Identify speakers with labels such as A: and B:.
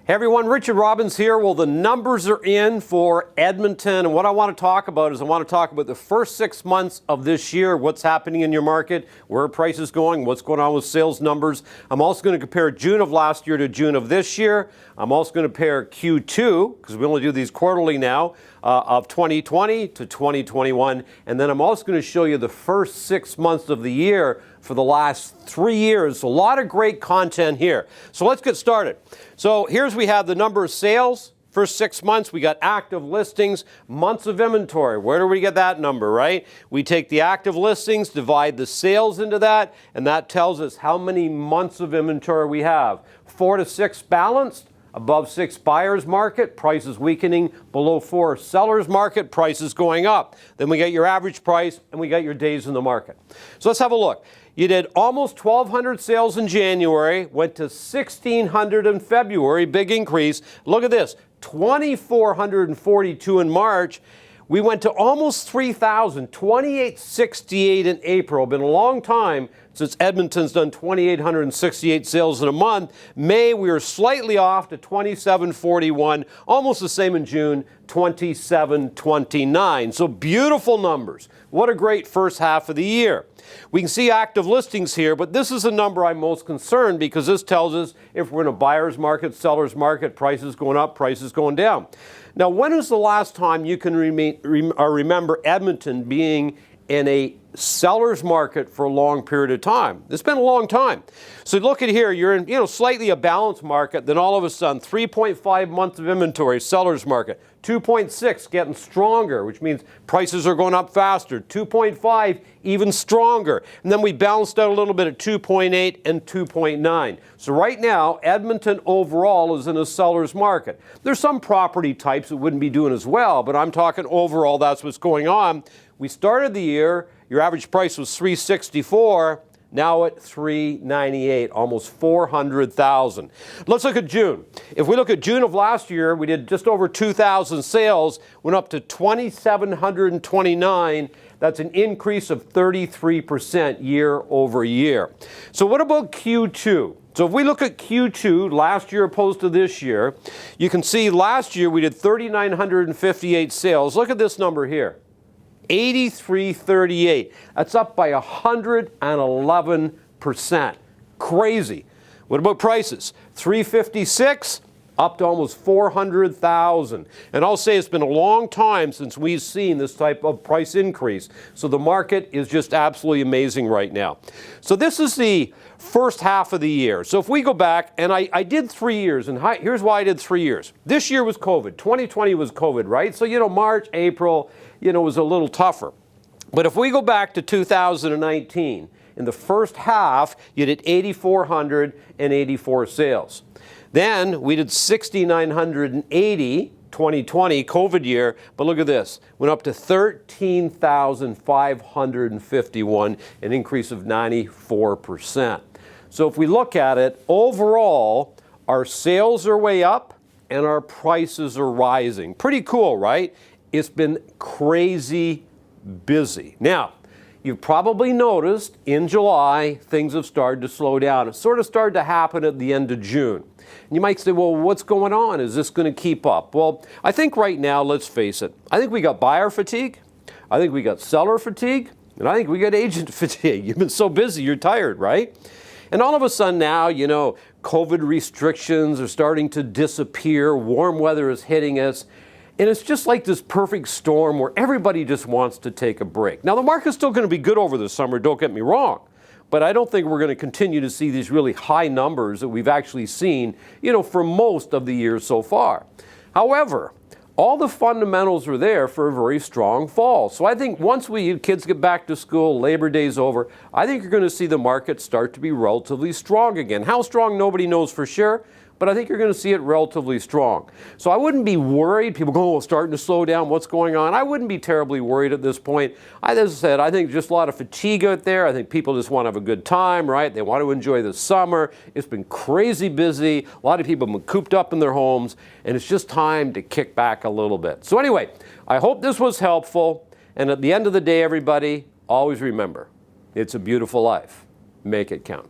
A: Hey everyone, Richard Robbins here. Well, the numbers are in for Edmonton, and what I want to talk about is I want to talk about the first 6 months of this year, what's happening in your market, where are prices going, what's going on with sales numbers. I'm also going to compare June of last year to June of this year. I'm also going to compare Q2, because we only do these quarterly now, of 2020 to 2021. And then I'm also going to show you the first 6 months of the year for the last 3 years. A lot of great content here. So let's get started. So here's we have the number of sales. First 6 months, we got active listings, months of inventory. Where do we get that number, right? We take the active listings, divide the sales into that, and that tells us how many months of inventory we have. 4 to 6 balanced, above 6 buyer's market, prices weakening, below 4 seller's market, prices going up. Then we get your average price and we got your days in the market. So let's have a look. You did almost 1,200 sales in January, went to 1,600 in February, big increase. Look at this, 2,442 in March. We went to almost 3,000, 2,868 in April. Been a long time since Edmonton's done 2,868 sales in a month. May, we were slightly off to 2,741, almost the same in June, 2,729. So beautiful numbers. What a great first half of the year. We can see active listings here, but this is the number I'm most concerned because this tells us if we're in a buyer's market, seller's market, prices going up, prices going down. Now, when was the last time you can remember Edmonton being in a seller's market for a long period of time? It's been a long time. So look at here, you're in slightly a balanced market, then all of a sudden 3.5 months of inventory, seller's market. 2.6 getting stronger, which means prices are going up faster. 2.5 even stronger. And then we balanced out a little bit at 2.8 and 2.9. So right now, Edmonton overall is in a seller's market. There's some property types that wouldn't be doing as well, but I'm talking overall, that's what's going on. We started the year, your average price was $364, now at $398, almost $400,000. Let's look at June. If we look at June of last year, we did just over 2,000 sales, went up to 2,729. That's an increase of 33% year over year. So what about Q2? So if we look at Q2, last year opposed to this year, you can see last year we did 3,958 sales. Look at this number here. 8338. That's up by 111%. Crazy. What about prices? 356 up to almost 400,000. And I'll say it's been a long time since we've seen this type of price increase. So the market is just absolutely amazing right now. So this is the first half of the year. So if we go back, and I did 3 years, and here's why I did 3 years. This year was COVID. 2020 was COVID, right? So, March, April, was a little tougher. But if we go back to 2019, in the first half, you did 8,484 sales. Then we did 6,980, 2020, COVID year, but look at this, went up to 13,551, an increase of 94%. So if we look at it, overall, our sales are way up and our prices are rising. Pretty cool, right? It's been crazy busy. Now, you've probably noticed in July, things have started to slow down. It sort of started to happen at the end of June. And you might say, well, what's going on? Is this going to keep up? Well, I think right now, let's face it, I think we got buyer fatigue, I think we got seller fatigue, and I think we got agent fatigue. You've been so busy, you're tired, right? And all of a sudden now, COVID restrictions are starting to disappear, warm weather is hitting us, and it's just like this perfect storm where everybody just wants to take a break. Now, the market's still going to be good over the summer, don't get me wrong. But I don't think we're going to continue to see these really high numbers that we've actually seen, for most of the year so far. However, all the fundamentals are there for a very strong fall. So I think once kids get back to school, Labor Day's over, I think you're going to see the market start to be relatively strong again. How strong, nobody knows for sure. But I think you're going to see it relatively strong. So I wouldn't be worried. People go, oh, it's starting to slow down. What's going on? I wouldn't be terribly worried at this point. As I said, I think just a lot of fatigue out there. I think people just want to have a good time, right? They want to enjoy the summer. It's been crazy busy. A lot of people have been cooped up in their homes, and it's just time to kick back a little bit. So anyway, I hope this was helpful. And at the end of the day, everybody, always remember, it's a beautiful life. Make it count.